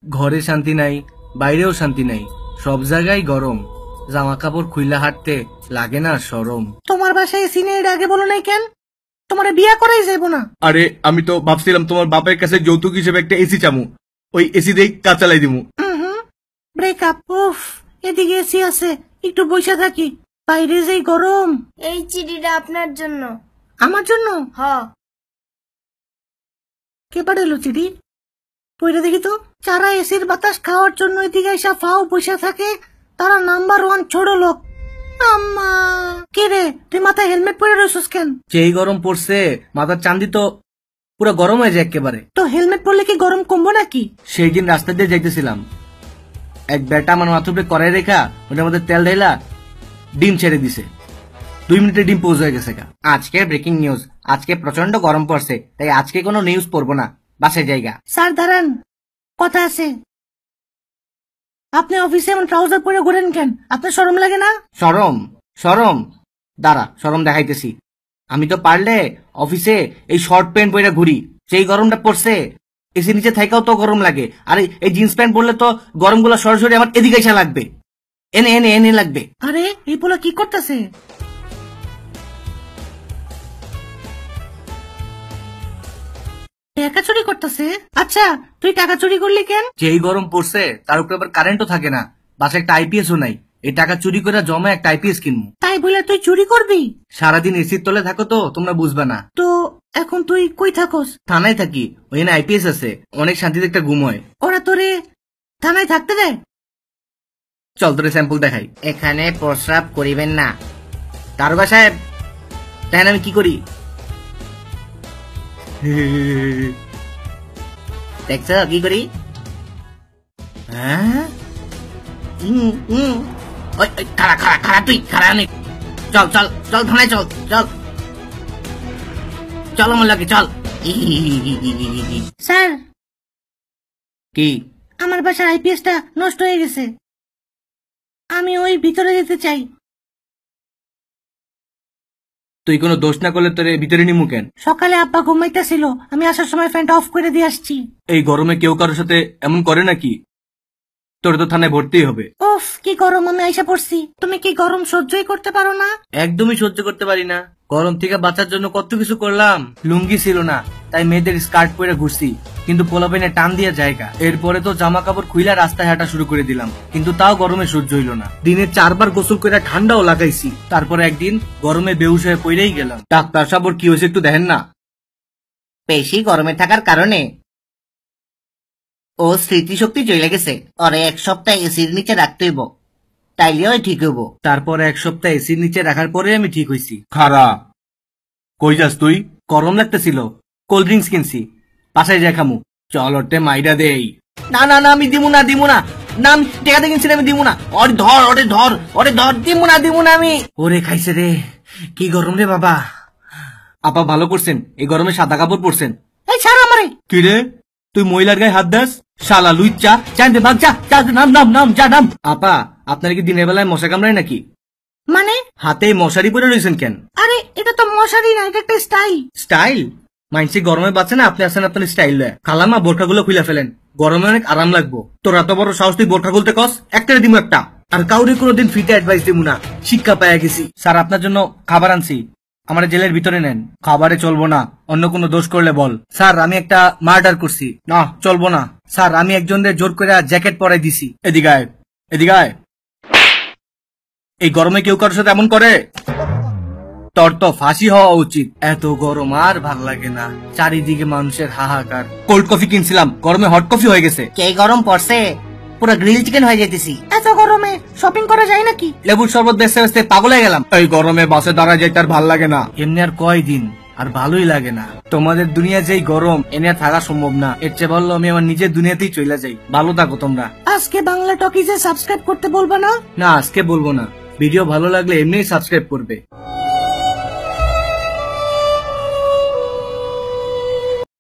ঘরে শান্তি নাই, বাইরেও শান্তি নাই, সব জায়গায় গরম। জামা কাপড় খুইলা হাঁটতে লাগে না শরম। তোমার বাসায় এসি নেই, আগে বলো নাই কেন? তোমার বিয়া করাই যাইব না। আরে আমি তো ভাবছিলাম তোমার বাপের কাছে যৌতুক হিসেবে একটা এসি চামু, ওই এসি দিয়ে কাজ চালাই দিমু। ব্রেকআপ। উফ, এদিকে এসি আছে, একটু বসে থাকি, বাইরে যেই গরম। এই চিঠিটা আপনার জন্য। আমার জন্য? হ। কে পাঠালো চিঠি? পয়রা দেখি তো। যারা এসির বাতাস খাওয়ার জন্য এদিকে এসে ফাও বসে থাকে তারা নাম্বার 1 ছোট লোক। আম্মা, কে রে তুই মাথায় হেলমেট পরে রয়েছিস কেন? যেই গরম পড়ছে মাথার চান্দি তো পুরো গরম হয়ে যায় একেবারে। তো হেলমেট পরলে কি গরম কমবো নাকি? সেই দিন রাস্তা দিয়ে যাইতেছিলাম, এক বেটা আমার মাথার উপরে কড়াই রেখা ওটার মধ্যে তেল ঢেলা ডিম ছেড়ে দিছে। 2 মিনিটে ডিম পোজ হয়ে গেছে। আজকে ব্রেকিং নিউজ, আজকে প্রচন্ড গরম পড়ছে, তাই আজকে কোনো নিউজ পড়বো না, বাসে জায়গা। স্যার দাঁড়ান, কথা আছে। আপনি অফিসে এমন ট্রাউজার পরে ঘুরেন কেন? আপনার শরম লাগে না? শরম? শরম দাঁড়া, শরম দেখাইতেছি। আমি তো পারলে অফিসে এই শর্ট প্যান্ট পরে ঘুরি, সেই গরমটা পড়ছে এসি নিচে থাকাও তো গরম লাগে। আর এই জিন্স প্যান্ট পরলে তো গরমগুলো সরাসরি আমার এদিকে এসে লাগবে, এনে এনে এনে লাগবে। আরে এই পোলা কি করতেছে? টাকা চুরি করতেছে? আচ্ছা তুই টাকা চুরি করলি কেন? যেই গরম পড়ছে তার উপরে আবার কারেন্টও থাকে না, বাসায় একটা আইপিএসও নাই। এই টাকা চুরি করে জমা একটা আইপিএস কিনবো। তাই বলে তুই চুরি করবি? সারাদিন এসির তলে থাকো তো তোমরা বুঝবা না। তো এখন তুই কই থাকোস? থানায় থাকি, ওইখানে আইপিএস আছে, অনেক শান্তিতে একটা ঘুম হয়। ওরা তোরে থানায় থাকতে দেয়? চল তোরে স্যাম্পল দেখাই। এখানে প্রস্রাব করিবেন না। দারোগা সাহেব, তাই আমি কি করি দেখছ কি করি? হ্যাঁ, খাড়া খাড়া খাড়া, তুই খাড়া নেই। চল চল চল থানায়, চল চল চল আমার লাগে, চল। স্যার, কি? আমার বাসার আইপিএসটা নষ্ট হয়ে গেছে, আমি ওই ভিতরে যেতে চাই। তুই কোনো দোষ না করলে তোরে ভিতরে নিমু কেন? সকালে আব্বা ঘুমাইতেছিল, আমি আসার সময় ফ্যানটা অফ করে দিয়ে আসছি। এই গরমে কেউ কারোর সাথে এমন করে নাকি? তোর তো থানায় ভর্তিই হবে। উফ, কি গরম, আমি আইসা পড়ছি। তুমি কি গরম সহ্যই করতে পারো না? একদমই সহ্য করতে পারি না। গরম থেকে বাঁচার জন্য কত কিছু করলাম। লুঙ্গি ছিল না, তাই মেয়েদের স্কার্ট পরে ঘুরছি, কিন্তু পোলাপেনে টান দিয়ে জায়গা। এরপরে তো জামা কাপড় খুইলা রাস্তায় হাঁটা শুরু করে দিলাম, কিন্তু তাও গরমে সহ্য হইল না। দিনে 4 বার গোসল করে ঠান্ডাও লাগাইছি, তারপরে একদিন গরমে বেহুশ হয়ে পড়েই গেলাম। ডাক্তার সাহেব, ওর কি হয়েছে একটু দেখেন না। বেশি গরমে থাকার কারণে ও স্মৃতিশক্তি চলে গেছে, ওরে 1 সপ্তাহ এসির নিচে রাখতে হইব, তাইলে ওই ঠিক হইব। তারপর 1 সপ্তাহ এসির নিচে রাখার পরে আমি ঠিক হইছি। খারা, কই যাস তুই? গরম লাগতেছিল, কোল্ড ড্রিঙ্কস কিনছি, বাসায় যাই খামু। চল ওটে মাইরা দেই। না না না, আমি দিমু না, দিমু না, না আমি টেকাতে কিনছি, আমি দিমু না। ওরে ধর, ওরে ধর, ওরে ধর, দিমু না, দিমু না আমি। ওরে খাইছে রে, কি গরম রে বাবা। আপা ভালো করছেন, এই গরমে সাদা কাপড় পরছেন। এই ছাড়ো আমারে। কি রে, তুই মহিলার গায়ে হাত দাস? শালা লুইচ্চা, চাইতে ভাগ, যা যা, নাম নাম নাম, যা নাম। আপা, আপনার কি দিনের বেলায় মশা কামড়ায় নাকি? মানে? হাতে মশারি পরে রয়েছেন কেন? আরে এটা তো মশারি না, এটা একটা স্টাইল। স্টাইল? মাইনসি গরমে বাঁচে না, আপনি আছেন আপনার স্টাইল লয়। খালামা বোরখাগুলো খুলে ফেলেন, গরমে অনেক আরাম লাগবো। তোর এত বড় সাহস, তুই বোরখা খুলতে কস? একটা দিমু একটা, আর কাউরে কোনোদিন ফ্রিতে অ্যাডভাইস দিমু না, শিক্ষা পাইয়া গেছি। স্যার আপনার জন্য খাবার আনছি, আমার জেলের ভিতরে নেন। খাবারে চলবো না, অন্য কোনো দোষ করলে বল। স্যার আমি একটা মার্ডার করছি। না চলবো না। স্যার আমি একজনের জোর করে জ্যাকেট পরাই দিছি। এদিকে আয়, এদিকে আয়। এই গরমে কেউ কারোর সাথে এমন করে? তোর তো ফাঁসি হওয়া উচিত। এত গরম আর ভাল লাগে না, চারিদিকে মানুষের হাহাকার। কোল্ড কফি কিনছিলাম, গরমে হট কফি হয়ে গেছে। কে গরম পড়ছে, পুরো গ্রিল চিকেন হয়ে যেতেছি। এত গরমে শপিং করা যায় নাকি? লেবুর শরবত বেচতে বেচতে পাগল হয়ে গেলাম। এই গরমে বাসে দাঁড়ায় যাইতে আর ভাল লাগে না। এমনি আর কয়দিন, আর ভালোই লাগে না। তোমাদের দুনিয়া যেই গরম, এনে আর থাকা সম্ভব না। এর চেয়ে ভালো আমি আমার নিজের দুনিয়াতেই চলে যাই। ভালো থাকো তোমরা। আজকে বাংলা টকিজে সাবস্ক্রাইব করতে বলবা না? না আজকে বলবো না, ভিডিও ভালো লাগলে এমনিই সাবস্ক্রাইব করবে।